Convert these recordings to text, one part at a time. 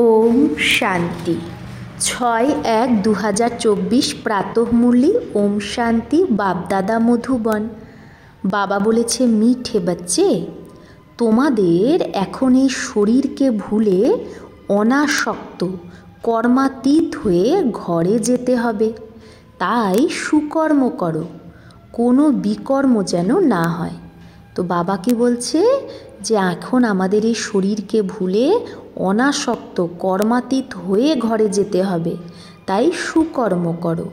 ওম শান্তি 6/1/2024 প্রাতঃমুরলি। ওম শান্তি। বাপদাদা মধুবন। বাবা বলেছে, মিঠে বাচ্চে, তোমাদের এখন এই শরীরকে ভুলে অনাসক্ত কর্মাতীত হয়ে ঘরে যেতে হবে। তাই সুকর্ম করো, কোনো বিকর্ম যেন না হয়। তো বাবা কি বলছে যে এখন আমাদের এই শরীরকে ভুলে অনাসক্ত কর্মাতীত হয়ে ঘরে যেতে হবে। তাই সুকর্ম করো,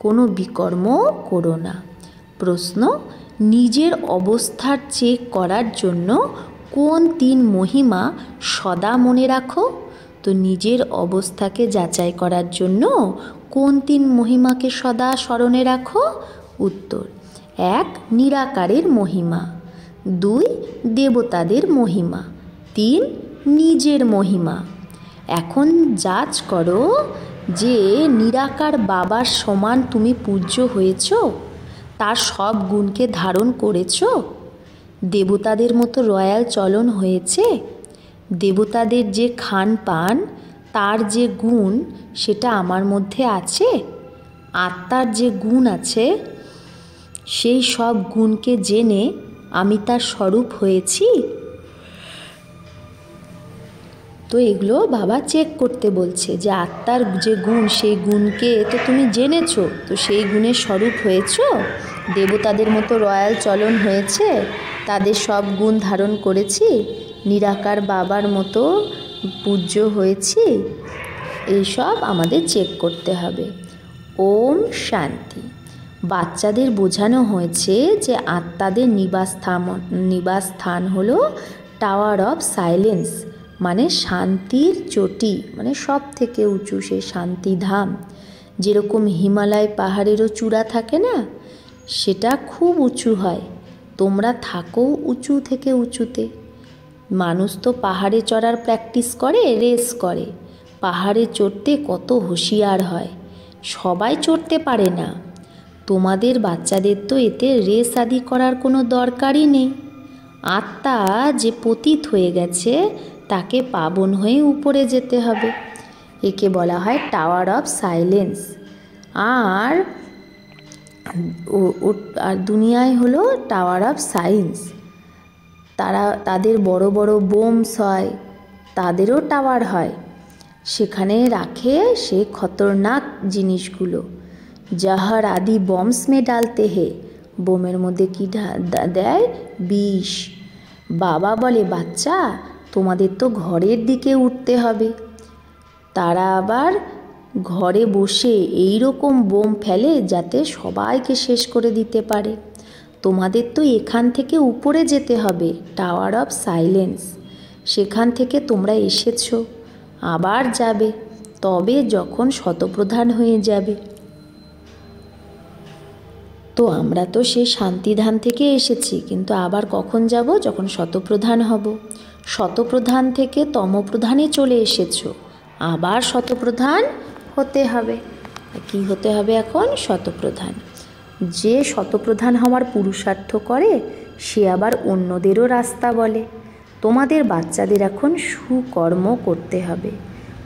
কোনো বিকর্ম করো না। প্রশ্ন, নিজের অবস্থার চেক করার জন্য কোন 3 মহিমা সদা মনে রাখো? তো নিজের অবস্থাকে যাচাই করার জন্য কোন 3 মহিমাকে সদা স্মরণে রাখো? উত্তর, 1 নিরাকারের মহিমা, 2 দেবতাদের মহিমা, 3 নিজের মহিমা। এখন যাচ করো যে নিরাকার বাবার সমান তুমি পূজ্য হয়েছ, তার সব গুণকে ধারণ করেছ। দেবতাদের মতো রয়্যাল চলন হয়েছে। দেবতাদের যে খান পান, তার যে গুণ, সেটা আমার মধ্যে আছে। আত্মার যে গুণ আছে, সেই সব গুণকে জেনে আমি তার স্বরূপ হয়েছি। তো এগুলো বাবা চেক করতে বলছে যে আত্মার যে গুণ, সেই গুণকে তো তুমি জেনেছো, তো সেই গুণের স্বরূপ হয়েছ। দেবতাদের মতো রয়্যাল চলন হয়েছে, তাদের সব গুণ ধারণ করেছি, নিরাকার বাবার মতো পূজ্য হয়েছি। এইসব আমাদের চেক করতে হবে। ওম শান্তি। বাচ্চাদের বোঝানো হয়েছে যে আত্মাদের নিবাসস্থান হলো টাওয়ার অফ সাইলেন্স, মানে শান্তির চটি, মানে সব থেকে উঁচু সেই শান্তিধাম। যেরকম হিমালয় পাহাড়েরও চূড়া থাকে না, সেটা খুব উঁচু হয়। তোমরা থাকো উঁচু থেকে উঁচুতে। মানুষ তো পাহাড়ে চড়ার প্র্যাকটিস করে, রেস করে। পাহাড়ে চড়তে কত হুঁশিয়ার হয়, সবাই চড়তে পারে না। তোমাদের বাচ্চাদের তো এতে রেস আদি করার কোনো দরকারই নেই। আত্মা যে পতিত হয়ে গেছে, তাকে পাবন হয়ে উপরে যেতে হবে। একে বলা হয় টাওয়ার অফ সাইলেন্স। আর দুনিয়ায় হলো টাওয়ার অফ সায়েন্স। তাদের বড় বড় বোমস হয়, তাদেরও টাওয়ার হয়। সেখানে রাখে সে খতরনাক জিনিসগুলো। জাহার আদি বম্বস মে ডালতে হে, বোমের মধ্যে কি দেয়? বিষ। বাবা বলে, বাচ্চা তোমাদের তো ঘরের দিকে উঠতে হবে। তারা আবার ঘরে বসে এই রকম বোম ফেলে যাতে সবাইকে শেষ করে দিতে পারে। তোমাদের তো এখান থেকে উপরে যেতে হবে, টাওয়ার অফ সাইলেন্স। সেখান থেকে তোমরা এসেছো, আবার যাবে, তবে যখন শতপ্রধান হয়ে যাবে। তো আমরা তো সেই শান্তিধাম থেকে এসেছি, কিন্তু আবার কখন যাব? যখন শতপ্রধান হব। শতপ্রধান থেকে তমপ্রধানে চলে এসেছো, আবার শতপ্রধান হতে হবে। কি হতে হবে এখন? শতপ্রধান। যে শতপ্রধান হওয়ার পুরুষার্থ করে, সে আবার অন্যদেরও রাস্তা বলে। তোমাদের বাচ্চাদের এখন সুকর্ম করতে হবে,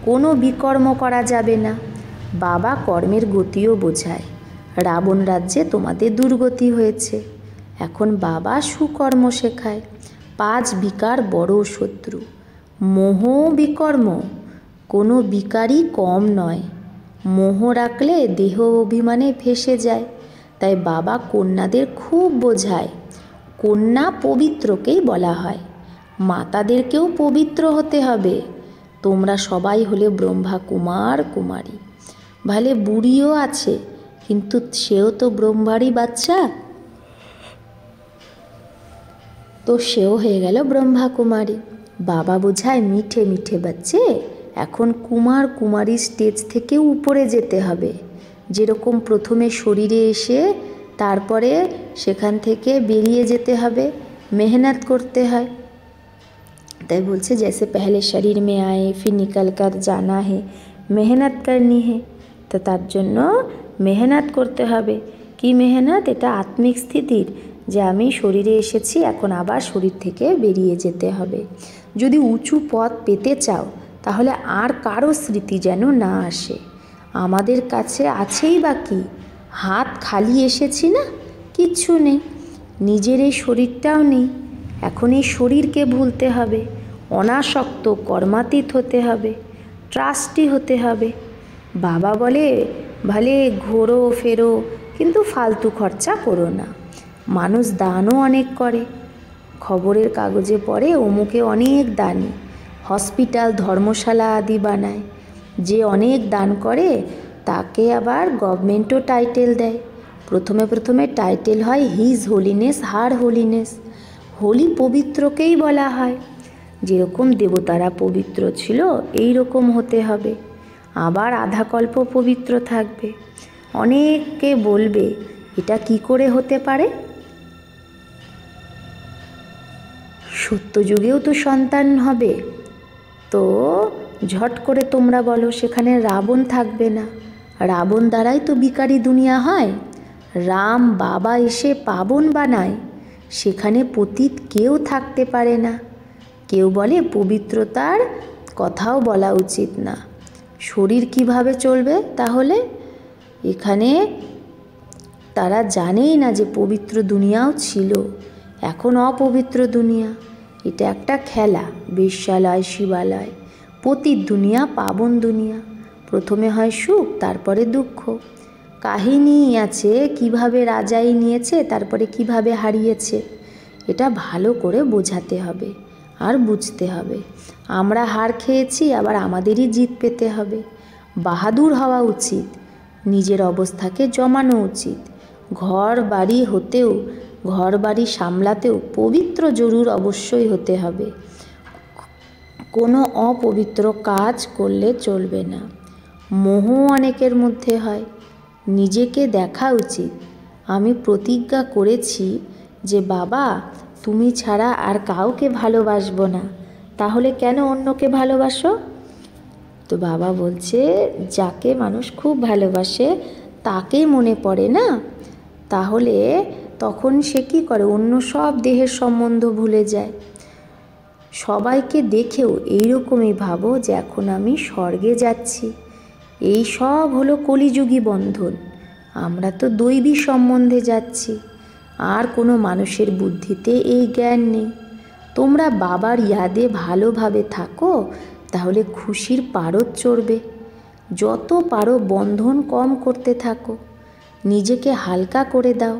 কোনো বিকর্ম করা যাবে না। বাবা কর্মের গতিও বোঝায়। রাবণ রাজ্যে তোমাদের দুর্গতি হয়েছে, এখন বাবা সুকর্ম শেখায়। 5 বিকার বড় শত্রু। মোহ বিকর্ম, কোনো বিকারই কম নয়। মোহ রাখলে দেহ অভিমানে ফেসে যায়। তাই বাবা কন্যাদের খুব বোঝায়। কন্যা পবিত্রকেই বলা হয়। মাতাদেরকেও পবিত্র হতে হবে। তোমরা সবাই হলে ব্রহ্মা কুমার কুমারী। ভালে বুড়িও আছে, কিন্তু সেও তো ব্রহ্মারই বাচ্চা, তো সেও হয়ে গেল ব্রহ্মা কুমারী। বাবা বোঝায়, মিঠে মিঠে বাচ্চে, এখন কুমার কুমারী স্টেজ থেকে উপরে যেতে হবে। যেরকম প্রথমে শরীরে এসে তারপরে সেখান থেকে বেরিয়ে যেতে হবে, মেহনত করতে হয়। তাই বলছে, जैसे पहले शरीर में आए फिर निकल कर जाना है, मेहनत करनी है। তো তার জন্য মেহনত করতে হবে। কি মেহনত? এটা আত্মিক স্থিতির, যে আমি শরীরে এসেছি, এখন আবার শরীর থেকে বেরিয়ে যেতে হবে। যদি উঁচু পথ পেতে চাও, তাহলে আর কারো স্মৃতি যেন না আসে। আমাদের কাছে আছেই বা কি, হাত খালি এসেছি না, কিচ্ছু নেই, নিজের এই শরীরটাও নেই। এখন এই শরীরকে ভুলতে হবে, অনাসক্ত কর্মাতীত হতে হবে, ট্রাস্টি হতে হবে। বাবা বলে ভালে ঘোরো ফেরো, কিন্তু ফালতু খরচা করো না। মানুষ দানও অনেক করে, খবরের কাগজে পড়ে অমুকে অনেক দানি, হসপিটাল ধর্মশালা আদি বানায়। যে অনেক দান করে তাকে আবার গভর্নমেন্টও টাইটেল দেয়। প্রথমে টাইটেল হয় হিজ হোলিনেস হার হোলিনেস, হোলি পবিত্রকেই বলা হয়। যেরকম দেবতারা পবিত্র ছিল এই রকম হতে হবে, আবার আধা কল্প পবিত্র থাকবে। অনেককে বলবে এটা কি করে হতে পারে, সত্যযুগেও তো সন্তান হবে, তো ঝট করে তোমরা বলো সেখানে রাবণ থাকবে না। রাবণ দ্বারাই তো বিকারি দুনিয়া হয়। রাম বাবা এসে পাবন বানায়, সেখানে পতিত কেউ থাকতে পারে না। কেউ বলে পবিত্রতার কথাও বলা উচিত না। শরীর কিভাবে চলবে তাহলে? এখানে তারা জানেই না যে পবিত্র দুনিয়াও ছিল, এখন অপবিত্র দুনিয়া। এটা একটা খেলা, বেশ্যালয় শিবালয়, পতিত দুনিয়া পাবন দুনিয়া। প্রথমে হয় সুখ, তারপরে দুঃখ। কাহিনী আছে কিভাবে রাজাই নিয়েছে, তারপরে কিভাবে হারিয়েছে। এটা ভালো করে বোঝাতে হবে আর বুঝতে হবে। আমরা হার খেয়েছি, আবার আমাদেরই জিত পেতে হবে। বাহাদুর হওয়া উচিত, নিজের অবস্থাকে জমানো উচিত। ঘর বাড়ি সামলাতেও পবিত্র জরুর অবশ্যই হতে হবে। কোনো অপবিত্র কাজ করলে চলবে না। মোহ অনেকের মধ্যে হয়, নিজেকে দেখা উচিত। আমি প্রতিজ্ঞা করেছি যে বাবা তুমি ছাড়া আর কাউকে ভালোবাসবো না। তাহলে কেন অন্যকে ভালোবাসো? তো বাবা বলছে যাকে মানুষ খুব ভালোবাসে তাকেই মনে পড়ে না, তাহলে তখন সে কী করে, অন্য সব দেহের সম্বন্ধ ভুলে যায়। সবাইকে দেখেও এইরকমই ভাবো যে এখন আমি স্বর্গে যাচ্ছি। এই সব হলো কলিযুগী বন্ধন। আমরা তো দৈবী সম্বন্ধে যাচ্ছি, আর কোনো মানুষের বুদ্ধিতে এই জ্ঞান নেই। তোমরা বাবার ইয়াদে ভালোভাবে থাকো, তাহলে খুশির পারদ চড়বে। যত পারো বন্ধন কম করতে থাকো, নিজেকে হালকা করে দাও।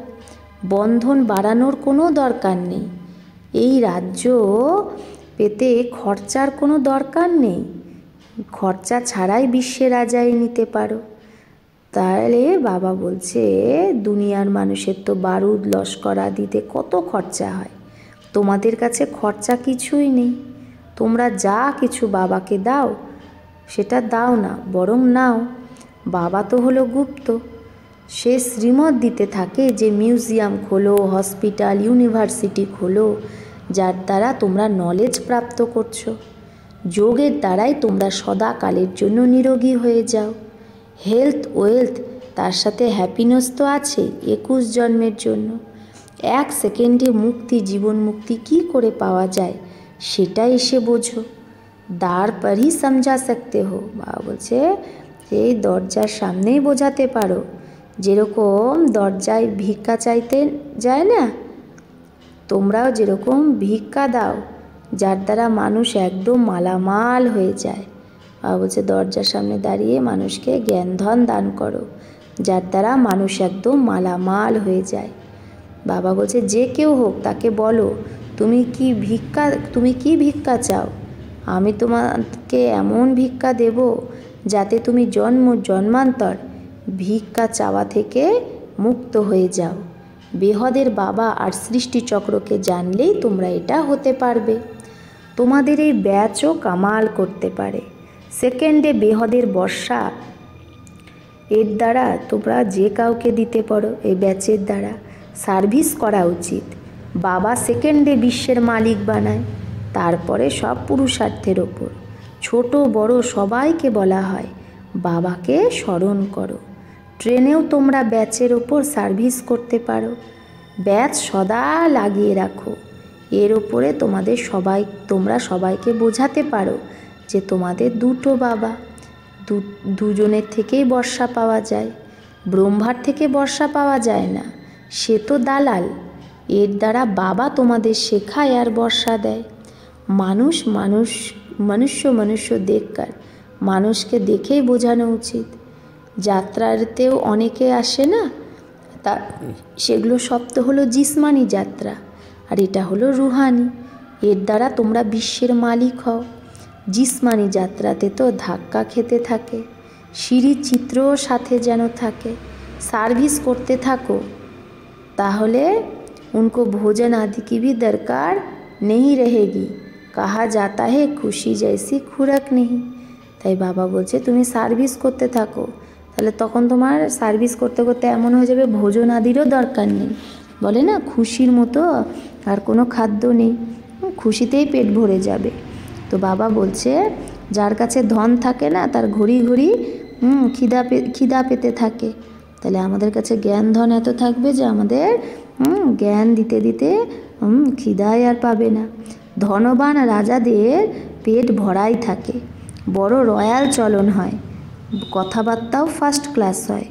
বন্ধন বাড়ানোর কোনো দরকার নেই। এই রাজ্য পেতে খরচার কোনো দরকার নেই, খরচা ছাড়াই বিশ্বে রাজাই নিতে পারো। তাহলে বাবা বলছে দুনিয়ার মানুষের তো বারুদ লস্কর আদিতে কত খরচা হয়, তোমাদের কাছে খরচা কিছুই নেই। তোমরা যা কিছু বাবাকে দাও সেটা দাও না, বরং নাও। বাবা তো হলো গুপ্ত, সে শ্রীমত দিতে থাকে যে মিউজিয়াম খোলো, হসপিটাল ইউনিভার্সিটি খোলো, যার দ্বারা তোমরা নলেজ প্রাপ্ত করছো। যোগের দ্বারাই তোমরা সদাকালের জন্য নিরোগী হয়ে যাও। হেলথ ওয়েলথ, তার সাথে হ্যাপিনেস তো আছে 21 জন্মের জন্য। 1 সেকেন্ডে মুক্তি, জীবন মুক্তি কী করে পাওয়া যায় সেটা এসে বোঝো। দ্বার পর হি সমঝা সকতে হো। বাবা বলছে এই দরজার সামনেই বোঝাতে পারো। যেরকম দরজায় ভিক্ষা চাইতে যায় না, তোমরাও যেরকম ভিক্ষা দাও, যার দ্বারা মানুষ একদম মালামাল হয়ে যায়। বাবা বলছে দরজার সামনে দাঁড়িয়ে মানুষকে জ্ঞানধন দান করো, যার দ্বারা মানুষ একদম মালামাল হয়ে যায়। বাবা বলছে যে কেউ হোক তাকে বলো তুমি কি ভিক্ষা চাও, আমি তোমাকে এমন ভিক্ষা দেব যাতে তুমি জন্মান্তর ভিক্ষা চাওয়া থেকে মুক্ত হয়ে যাও। বেহদের বাবা আর সৃষ্টিচক্রকে জানলেই তোমরা এটা হতে পারবে। তোমাদের এই ব্যাচও কামাল করতে পারে। সেকেন্ডে বেহদের বর্ষা, এর দ্বারা তোমরা যে কাউকে দিতে পারো। এই ব্যাচের দ্বারা সার্ভিস করা উচিত। বাবা সেকেন্ডে বিশ্বের মালিক বানায়, তারপরে সব পুরুষার্থের ওপর। ছোট বড় সবাইকে বলা হয় বাবাকে স্মরণ করো। ট্রেনেও তোমরা ব্যাচের ওপর সার্ভিস করতে পারো। ব্যাচ সদা লাগিয়ে রাখো, এর ওপরে তোমরা সবাইকে বোঝাতে পারো যে তোমাদের দুটো বাবা, দুজনের থেকেই বর্ষা পাওয়া যায়, ব্রহ্মার থেকে বর্ষা পাওয়া যায় না, সে তো দালাল। এর দ্বারা বাবা তোমাদের শেখায় আর বর্ষা দেয়। মনুষ্য দেখকার, মানুষকে দেখেই বোঝানো উচিত। যাত্রাতেও অনেকে আসে না, তা সেগুলো সব তো হলো জিসমানি যাত্রা, আর এটা হলো রুহানি। এর দ্বারা তোমরা বিশ্বের মালিক হও। জিসমানি যাত্রাতে তো ধাক্কা খেতে থাকে, সিঁড়ির চিত্রও সাথে যেন থাকে, সার্ভিস করতে থাকো, তাহলে उनको भोजन आदि की भी दरकार नहीं रहेगी। कहा जाता है खुशी जैसी खुराक नहीं। তাই বাবা বলছে তুমি সার্ভিস করতে থাকো, তাহলে তখন তোমার সার্ভিস করতে করতে এমন হয়ে যাবে ভোজন আদিরও দরকার নেই। বলে না খুশির মতো আর কোনো খাদ্য নেই, খুশিতেই পেট ভরে যাবে। তো বাবা বলছে যার কাছে ধন থাকে না তার ঘড়ি ঘড়ি খিদা পেতে থাকে। তাহলে আমাদের কাছে জ্ঞান ধন এত থাকবে যে আমাদের জ্ঞান দিতে দিতে খিদাই আর পাবে না। ধনবান রাজাদের পেট ভরাই থাকে, বড় রয়্যাল চলন হয়, কথাবার্তাও ফার্স্ট ক্লাস হয়।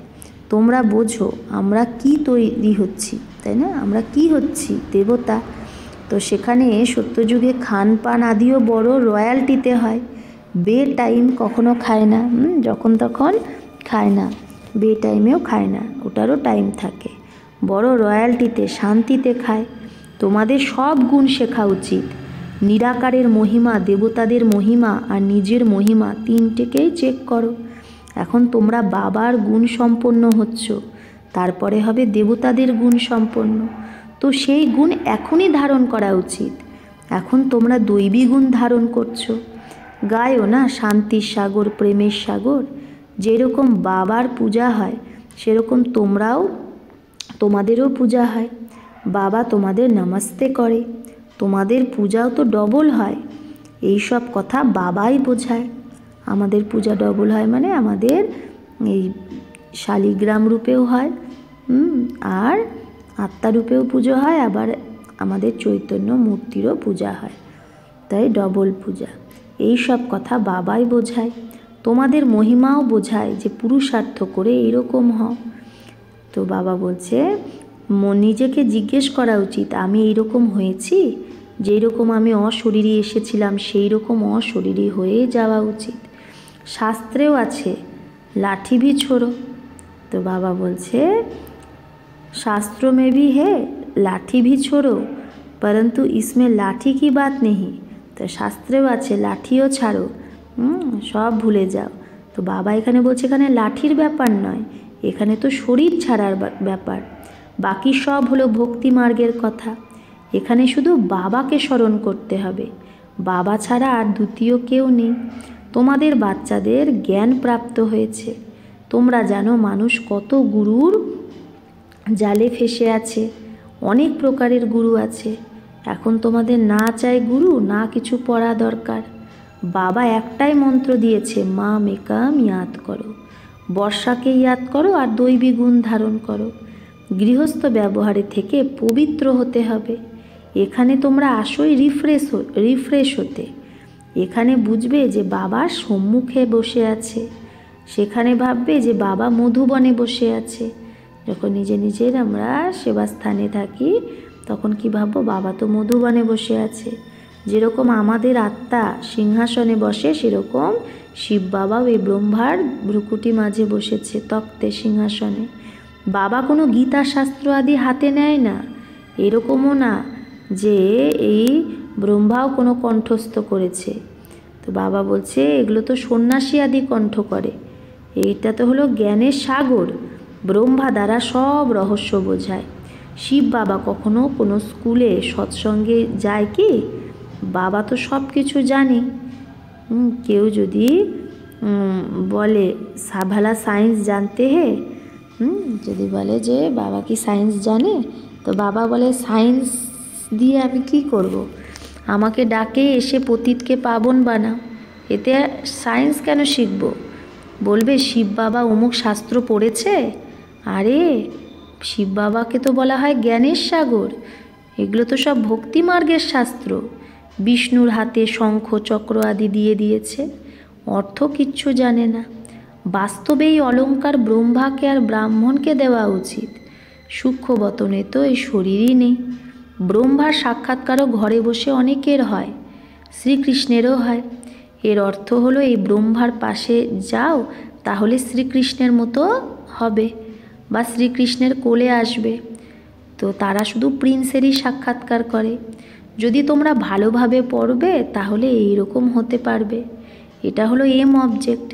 তোমরা বোঝো আমরা কি তৈরি হচ্ছি, তাই না? আমরা কি হচ্ছি? দেবতা। তো সেখানে সত্যযুগে খান পান আদিও বড় রয়্যালটিতে হয়। বে টাইম কখনো খায় না, যখন তখন খায় না, বে টাইমেও খায় না, ওটারও টাইম থাকে। বড় রয়্যালটিতে শান্তিতে খায়। তোমাদের সব গুণ শেখা উচিত। নিরাকারের মহিমা, দেবতাদের মহিমা আর নিজের মহিমা তিনটেকেই চেক করো। এখন তোমরা বাবার গুণ সম্পন্ন হচ্ছ, তারপরে হবে দেবতাদের গুণ সম্পন্ন। তো সেই গুণ এখনই ধারণ করা উচিত। এখন তোমরা দৈবী গুণ ধারণ করছো। গায়ও না শান্তির সাগর, প্রেমের সাগর। যেরকম বাবার পূজা হয় সেরকম তোমাদেরও পূজা হয়। বাবা তোমাদের নমস্তে করে, তোমাদের পূজাও তো ডবল হয়। এই সব কথা বাবাই বোঝায়। আমাদের পূজা ডবল হয় মানে আমাদের এই শালিগ্রাম রূপেও হয়, আর আত্মারূপেও পুজো হয়, আবার আমাদের চৈতন্য মূর্তিরও পূজা হয়, তাই ডবল পূজা। এই সব কথা বাবাই বোঝায়। তোমাদের মহিমাও বোঝায় যে পুরুষার্থ করে এরকম হও। তো বাবা বলছে নিজেকে জিজ্ঞেস করা উচিত আমি এইরকম হয়েছি? যেই রকম আমি অশরীরী এসেছিলাম সেই রকম অশরীরী হয়ে যাওয়া উচিত। শাস্ত্রেও আছে লাঠি ভি ছোড়ো। তো বাবা বলছে शास्त्र में भी है लाठी भी छोड़ो, परंतु इसमें लाठी की बात नहीं। तो शास्त्रेও আছে লাঠিও ছাড়ো, সব ভুলে যাও। তো বাবা এখানে বলছে এখানে লাঠির ব্যাপার নয়, এখানে তো শরীর ছাড়ার ব্যাপার। বাকি সব হলো ভক্তি মার্গের কথা। এখানে শুধু বাবাকে স্মরণ করতে হবে, বাবা ছাড়া আর দ্বিতীয় কেউ নেই। তোমাদের বাচ্চাদের জ্ঞান প্রাপ্ত হয়েছে। তোমরা জানো মানুষ কত গুরুর জালে ফেসে আছে, অনেক প্রকারের গুরু আছে। এখন তোমাদের না চাই গুরু, না কিছু পড়া দরকার। বাবা একটাই মন্ত্র দিয়েছে, মা মেকাম ইয়াদ করো, বর্ষাকে ইয়াদ করো আর দৈবী গুণ ধারণ করো। গৃহস্থ ব্যবহারে থেকে পবিত্র হতে হবে। এখানে তোমরা আসোই রিফ্রেশ হতে। এখানে বুঝবে যে বাবার সম্মুখে বসে আছে, সেখানে ভাববে যে বাবা মধুবনে বসে আছে। যখন নিজের আমরা সেবাস্থানে থাকি তখন কি ভাববো, বাবা তো মধুবনে বসে আছে। যেরকম আমাদের আত্মা সিংহাসনে বসে, সেরকম শিব বাবাও এই ব্রহ্মার ভ্রুকুটি মাঝে বসেছে তক্তে সিংহাসনে। বাবা কোনো গীতা শাস্ত্র আদি হাতে নেয় না, এরকমও না যে এই ব্রহ্মাও কোনো কণ্ঠস্থ করেছে। তো বাবা বলছে এগুলো তো সন্ন্যাসী আদি কণ্ঠ করে, এইটা তো হলো জ্ঞানের সাগর। ব্রহ্মা দ্বারা সব রহস্য বোঝায়। শিব বাবা কখনো কোনো স্কুলে সৎসঙ্গে যায় কি? বাবা তো সব কিছু জানে। কেউ যদি বলে ভালা সায়েন্স জানতে হে, যদি বলে যে বাবা কি সায়েন্স জানে, তো বাবা বলে সায়েন্স দিয়ে আমি কি করব? আমাকে ডাকে এসে পতিতকে পাবন বানাও, এতে সায়েন্স কেন শিখব? বলবে শিব বাবা অমুক শাস্ত্র পড়েছে। আরে শিব বাবাকে তো বলা হয় জ্ঞানের সাগর, এগুলো তো সব ভক্তি মার্গের শাস্ত্র। বিষ্ণুর হাতে শঙ্খ চক্র আদি দিয়ে দিয়েছে, অর্থ কিচ্ছু জানে না। বাস্তবে এই অলঙ্কার ব্রহ্মাকে আর ব্রাহ্মণকে দেওয়া উচিত। সূক্ষ্মবতনে তো এই শরীরই নেই। ব্রহ্মার সাক্ষাৎকারও ঘরে বসে অনেকের হয়, শ্রীকৃষ্ণেরও হয়। এর অর্থ হলো এই ব্রহ্মার পাশে যাও, তাহলে শ্রীকৃষ্ণের মতো হবে বা শ্রীকৃষ্ণের কোলে আসবে। তো তারা শুধু প্রিন্সেরই সাক্ষাৎকার করে। যদি তোমরা ভালোভাবে পড়বে তাহলে এইরকম হতে পারবে। এটা হলো এম অবজেক্ট।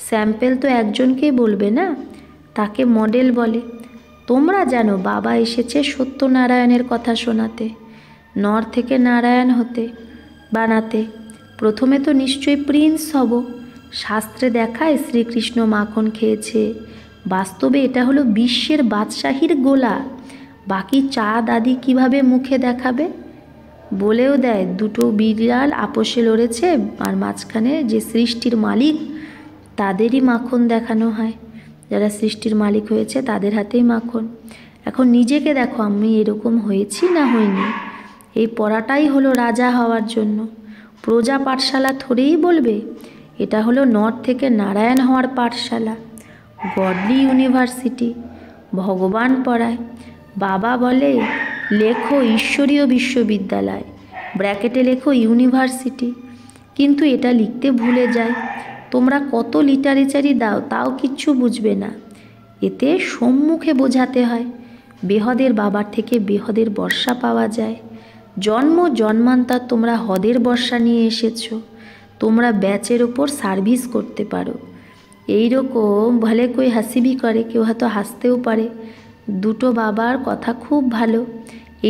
স্যাম্পেল তো একজনকেই বলবে না, তাকে মডেল বলে। তোমরা জানো বাবা এসেছে সত্যনারায়ণের কথা শোনাতে, নর থেকে নারায়ণ হতে বানাতে। প্রথমে তো নিশ্চয়ই প্রিন্স হব। শাস্ত্রে দেখায় শ্রীকৃষ্ণ মাখন খেয়েছে, বাস্তবে এটা হলো বিশ্বের বাদশাহীর গোলা। বাকি চাঁদ আদি কীভাবে মুখে দেখাবে? বলেও দেয় দুটো বিড়াল আপোষে লড়েছে আর মাঝখানে যে সৃষ্টির মালিক তাদেরই মাখন দেখানো হয়। যারা সৃষ্টির মালিক হয়েছে তাদের হাতেই মাখন। এখন নিজেকে দেখো, আমি এরকম হয়েছি না হইনি। এই পড়াটাই হলো রাজা হওয়ার জন্য। প্রজা পাঠশালা থরেই বলবে, এটা হলো নর থেকে নারায়ণ হওয়ার পাঠশালা, গডলি ইউনিভার্সিটি। ভগবান পড়ায়। বাবা বলে লেখো ঈশ্বরীয় বিশ্ববিদ্যালয়, ব্র্যাকেটে লেখো ইউনিভার্সিটি, কিন্তু এটা লিখতে ভুলে যায়। তোমরা কত লিটারেচারই দাও তাও কিচ্ছু বুঝবে না। এতে সম্মুখে বোঝাতে হয়। বেহদের বাবার থেকে বেহদের বর্ষা পাওয়া যায়। জন্ম জন্মান্তর তোমরা হদের বর্ষা নিয়ে এসেছো। তোমরা ব্যাচের ওপর সার্ভিস করতে পারো। এই রকম ভলে কই হাসি ভি করে, কেউ হয়তো হাসতেও পারে। দুটো বাবার কথা খুব ভালো।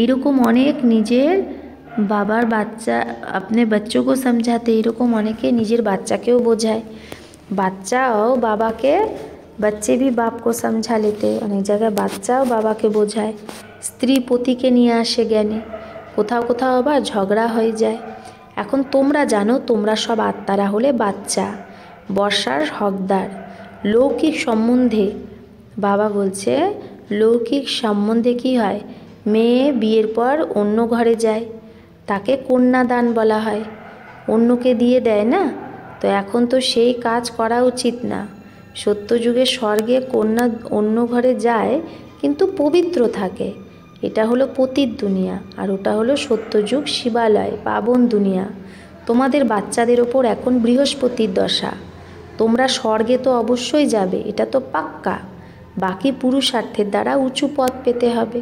এইরকম অনেক নিজের বাবার বাচ্চা আপনি বাচ্চোকে সমঝাতে, এরকম অনেকে নিজের বাচ্চাকেও বোঝায়। বাচ্চাও বাবাকে, বাচ্চে ভি বাপকে সমঝা লেতে। অনেক জায়গায় বাচ্চাও বাবাকে বোঝায়। স্ত্রী পতিকে নিয়ে আসে জ্ঞানে। কোথাও কোথাও আবার ঝগড়া হয়ে যায়। এখন তোমরা জানো তোমরা সব আত্মারা হলে বাচ্চা, বর্ষার হকদার। লৌকিক সম্বন্ধে বাবা বলছে, লৌকিক সম্বন্ধে কি হয়? মেয়ে বিয়ের পর অন্য ঘরে যায়, তাকে কন্যাদান বলা হয়। অন্যকে দিয়ে দেয় না? তো এখন তো সেই কাজ করা উচিত না। সত্যযুগে স্বর্গে কন্যা অন্য ঘরে যায় কিন্তু পবিত্র থাকে। এটা হলো পতির দুনিয়া, আর ওটা হলো সত্যযুগ শিবালয়, পাবন দুনিয়া। তোমাদের বাচ্চাদের ওপর এখন বৃহস্পতির দশা। তোমরা স্বর্গে তো অবশ্যই যাবে, এটা তো পাক্কা। বাকি পুরুষার্থের দ্বারা উঁচু পদ পেতে হবে।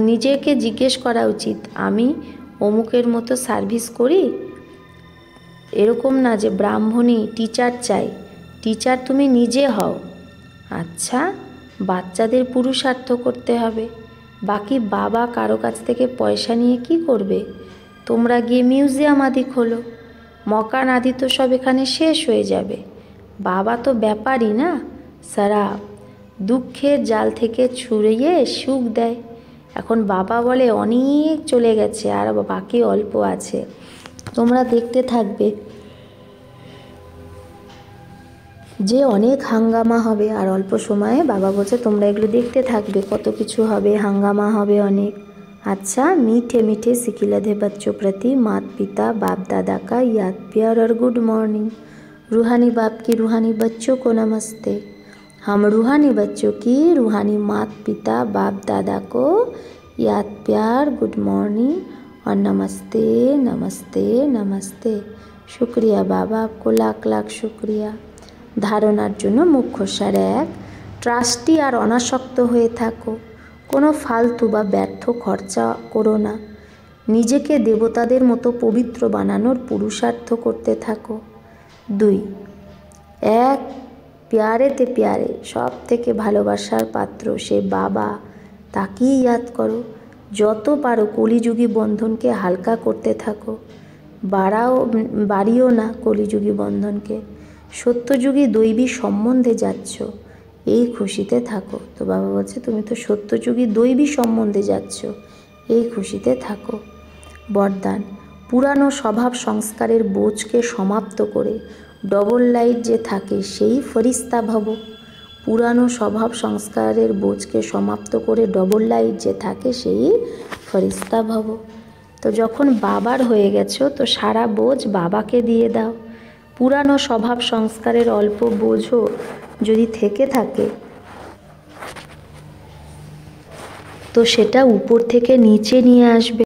নিজেকে জিজ্ঞেস করা উচিত, আমি অমুকের মতো সার্ভিস করি? এরকম না যে ব্রাহ্মণী টিচার চাই, টিচার তুমি নিজে হও। আচ্ছা, বাচ্চাদের পুরুষার্থ করতে হবে। বাকি বাবা কারো কাছ থেকে পয়সা নিয়ে কি করবে? তোমরা গিয়ে মিউজিয়াম আদি খোলো, মকান আদি তো সব এখানে শেষ হয়ে যাবে। বাবা তো ব্যাপারই না, সারাপ। দুঃখের জাল থেকে ছুড়িয়ে সুখ দেয়। এখন বাবা বলে অনেক চলে গেছে আর বাকি অল্প আছে। তোমরা দেখতে থাকবে যে অনেক হাঙ্গামা হবে, আর অল্প সময়ে বাবা বলছে তোমরা এগুলো দেখতে থাকবে, কত কিছু হবে, হাঙ্গামা হবে অনেক। अच्छा, मीठे मीठे सिकिलधे बच्चों प्रति माता पिता बाप दादा का याद प्यार और गुड मॉर्निंग। रूहानी बाप की रूहानी बच्चों को नमस्ते। हम रूहानी बच्चों की रूहानी माता पिता बाप दादा को याद प्यार गुड मॉर्निंग और नमस्ते नमस्ते नमस्ते। शुक्रिया बाबा, आपको लाख लाख शुक्रिया। ধারণার জন্য মুখ্য সার 1, ট্রাস্টি আর অনাসক্ত হয়ে থাকো। কোনো ফালতু বা ব্যর্থ খরচা করো না। নিজেকে দেবতাদের মতো পবিত্র বানানোর পুরুষার্থ করতে থাকো। 2, 1 প্যারেতে প্যারে, সব থেকে ভালোবাসার পাত্র সে বাবা, তাকেই ইয়াদ করো। যত পারো কলিযুগী বন্ধনকে হালকা করতে থাকো। বাড়িও না কলিযুগী বন্ধনকে। সত্যযুগী দৈবী সম্বন্ধে যাচ্ছ, এই খুশিতে থাকো। তো বাবা বলছে তুমি তো সত্যযুগী দৈবী সম্বন্ধে যাচ্ছ, এই খুশিতে থাকো। বরদান, পুরানো স্বভাব সংস্কারের বোঝকে সমাপ্ত করে ডবল লাইট যে থাকে সেই ফরিস্তা ভব। পুরানো স্বভাব সংস্কারের বোঝকে সমাপ্ত করে ডবল লাইট যে থাকে সেই ফরিস্তা ভব। তো যখন বাবার হয়ে গেছো তো সারা বোঝ বাবাকে দিয়ে দাও। পুরানো স্বভাব সংস্কারের অল্প বোঝও যদি থেকে থাকে তো সেটা উপর থেকে নিচে নিয়ে আসবে।